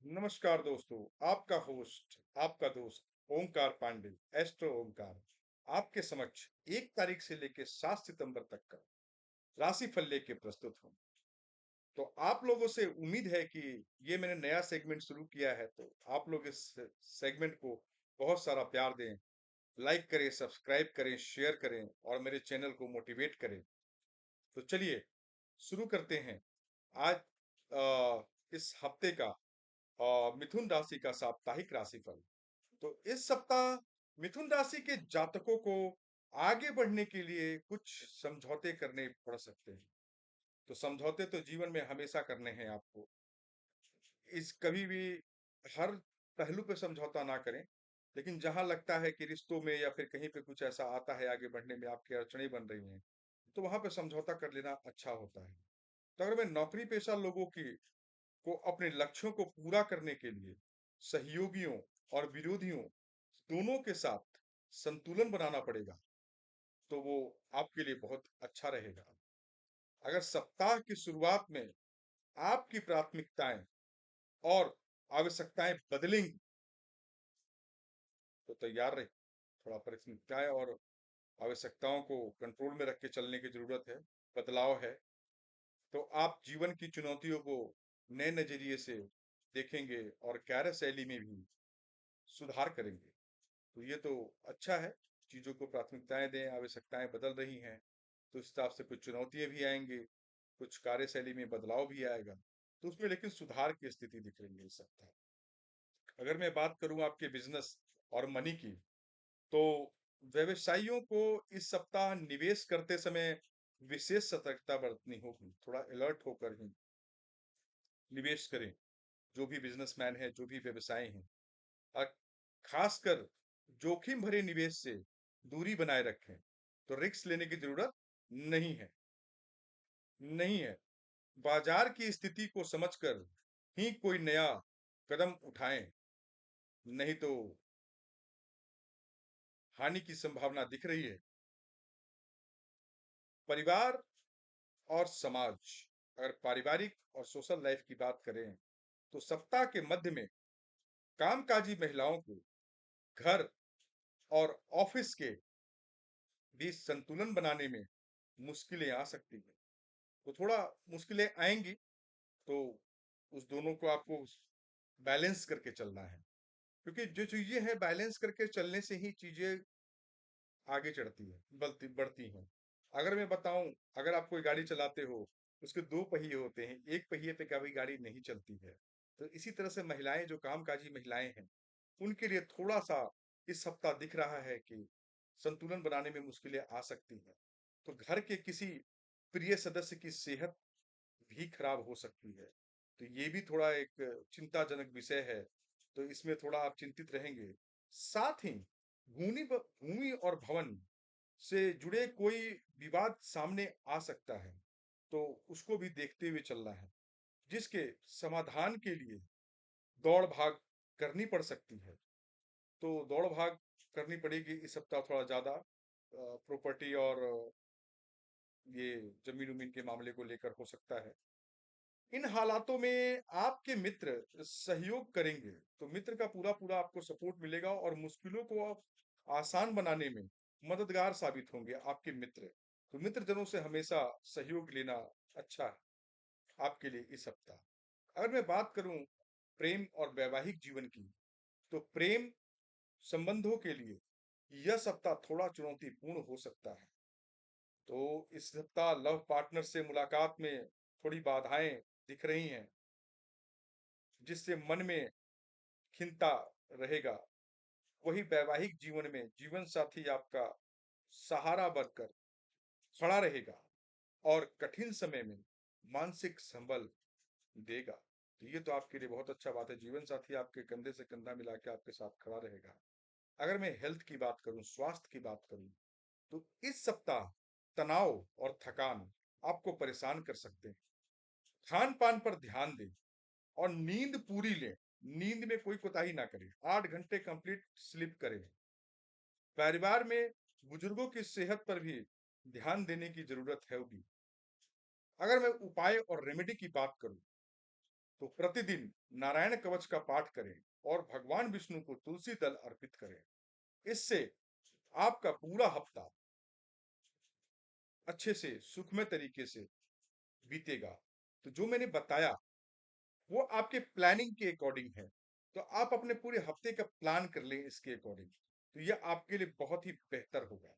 नमस्कार दोस्तों। आपका होस्ट, आपका दोस्त ओंकार पांडे, एस्ट्रो ओंकार, आपके समक्ष 1 तारीख से लेकर 7 सितंबर तक का राशिफल लेके प्रस्तुत हूँ। तो आप लोगों से उम्मीद है कि ये मैंने नया सेगमेंट शुरू किया है, तो आप लोग इस सेगमेंट को बहुत सारा प्यार दें, लाइक करें, सब्सक्राइब करें, शेयर करें और मेरे चैनल को मोटिवेट करें। तो चलिए शुरू करते हैं। आज इस हफ्ते का मिथुन राशि का साप्ताहिक राशिफल। तो इस सप्ताह मिथुन राशि के जातकों को आगे बढ़ने के लिए कुछ समझौते करने पड़ सकते हैं। तो समझौते तो जीवन में हमेशा करने हैं आपको। इस कभी भी हर पहलू पे समझौता ना करें, लेकिन जहां लगता है कि रिश्तों में या फिर कहीं पे कुछ ऐसा आता है आगे बढ़ने में आपकी अड़चनें बन रही हैं, तो वहां पे समझौता कर लेना अच्छा होता है। तो अगर मैं नौकरी पेशा लोगों की को अपने लक्ष्यों को पूरा करने के लिए सहयोगियों और विरोधियों दोनों के साथ संतुलन बनाना पड़ेगा, तो वो आपके लिए बहुत अच्छा रहेगा। अगर सप्ताह की शुरुआत में आपकी प्राथमिकताएं और आवश्यकताएं बदलेंगी, तो तैयार रहिए। थोड़ा प्राथमिकताएं और आवश्यकताओं को कंट्रोल में रख के चलने की जरूरत है। बदलाव है, तो आप जीवन की चुनौतियों को नए नजरिए से देखेंगे और कार्यशैली में भी सुधार करेंगे। तो ये तो अच्छा है। चीज़ों को प्राथमिकताएं दें, आवश्यकताएं बदल रही हैं, तो इस हिसाब से कुछ चुनौतियां भी आएंगी, कुछ कार्यशैली में बदलाव भी आएगा। तो उसमें लेकिन सुधार की स्थिति दिख रही है इस सप्ताह। अगर मैं बात करूं आपके बिजनेस और मनी की, तो व्यवसायियों को इस सप्ताह निवेश करते समय विशेष सतर्कता बरतनी होगी। थोड़ा अलर्ट होकर ही निवेश करें। जो भी बिजनेसमैन है, जो भी व्यवसाय हैं, और खासकर जोखिम भरे निवेश से दूरी बनाए रखें। तो रिस्क लेने की जरूरत नहीं है। नहीं है। बाजार की स्थिति को समझकर ही कोई नया कदम उठाएं, नहीं तो हानि की संभावना दिख रही है। परिवार और समाज, अगर पारिवारिक और सोशल लाइफ की बात करें, तो सप्ताह के मध्य में कामकाजी महिलाओं को घर और ऑफिस के बीच संतुलन बनाने में मुश्किलें आ सकती हैं। तो थोड़ा मुश्किलें आएंगी, तो उस दोनों को आपको बैलेंस करके चलना है, क्योंकि जो चीजें हैं बैलेंस करके चलने से ही चीजें आगे चढ़ती है, बढ़ती हैं। अगर मैं बताऊं, अगर आप कोई गाड़ी चलाते हो, उसके 2 पहिए होते हैं, एक पहिए पे कभी गाड़ी नहीं चलती है। तो इसी तरह से महिलाएं, जो कामकाजी महिलाएं हैं, उनके लिए थोड़ा सा इस सप्ताह दिख रहा है कि संतुलन बनाने में मुश्किलें आ सकती हैं। तो घर के किसी प्रिय सदस्य की सेहत भी खराब हो सकती है। तो ये भी थोड़ा एक चिंताजनक विषय है। तो इसमें थोड़ा आप चिंतित रहेंगे। साथ ही भूमि और भवन से जुड़े कोई विवाद सामने आ सकता है, तो उसको भी देखते हुए चलना है, जिसके समाधान के लिए दौड़ भाग करनी पड़ सकती है। तो दौड़ भाग करनी पड़ेगी इस सप्ताह थोड़ा ज्यादा। प्रॉपर्टी और ये जमीन उमीन के मामले को लेकर हो सकता है। इन हालातों में आपके मित्र सहयोग करेंगे, तो मित्र का पूरा पूरा आपको सपोर्ट मिलेगा और मुश्किलों को आप आसान बनाने में मददगार साबित होंगे आपके मित्र। तो मित्रजनों से हमेशा सहयोग लेना अच्छा है आपके लिए इस सप्ताह। अगर मैं बात करूं प्रेम और वैवाहिक जीवन की, तो प्रेम संबंधों के लिए यह सप्ताह थोड़ा चुनौतीपूर्ण हो सकता है। तो इस सप्ताह लव पार्टनर से मुलाकात में थोड़ी बाधाएं दिख रही हैं, जिससे मन में खिंता रहेगा। वही वैवाहिक जीवन में जीवन साथी आपका सहारा बनकर खड़ा रहेगा और कठिन समय में मानसिक संबल देगा। तो ये तो आपके लिए बहुत अच्छा बात है। जीवन साथी आपके कंधे से कंधा मिला के आपके साथ खड़ा रहेगा। अगर मैं हेल्थ की बात करूं, स्वास्थ्य की बात करूं, तो इस सप्ताह तनाव और थकान आपको परेशान कर सकते हैं। खान पान पर ध्यान दें और नींद पूरी लें। नींद में कोई कोताही ना करें, 8 घंटे कंप्लीट स्लीप करें। परिवार में बुजुर्गों की सेहत पर भी ध्यान देने की जरूरत है होगी। अगर मैं उपाय और रेमेडी की बात करूं, तो प्रतिदिन नारायण कवच का पाठ करें और भगवान विष्णु को तुलसी दल अर्पित करें। इससे आपका पूरा हफ्ता अच्छे से सुखमय तरीके से बीतेगा। तो जो मैंने बताया वो आपके प्लानिंग के अकॉर्डिंग है। तो आप अपने पूरे हफ्ते का प्लान कर लें इसके अकॉर्डिंग। तो ये आपके लिए बहुत ही बेहतर होगा।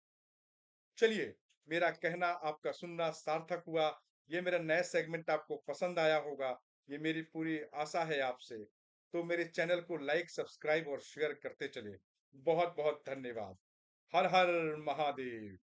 चलिए, मेरा कहना आपका सुनना सार्थक हुआ। ये मेरा नया सेगमेंट आपको पसंद आया होगा। ये मेरी पूरी आशा है आपसे। तो मेरे चैनल को लाइक, सब्सक्राइब और शेयर करते चलें। बहुत-बहुत धन्यवाद। हर हर महादेव।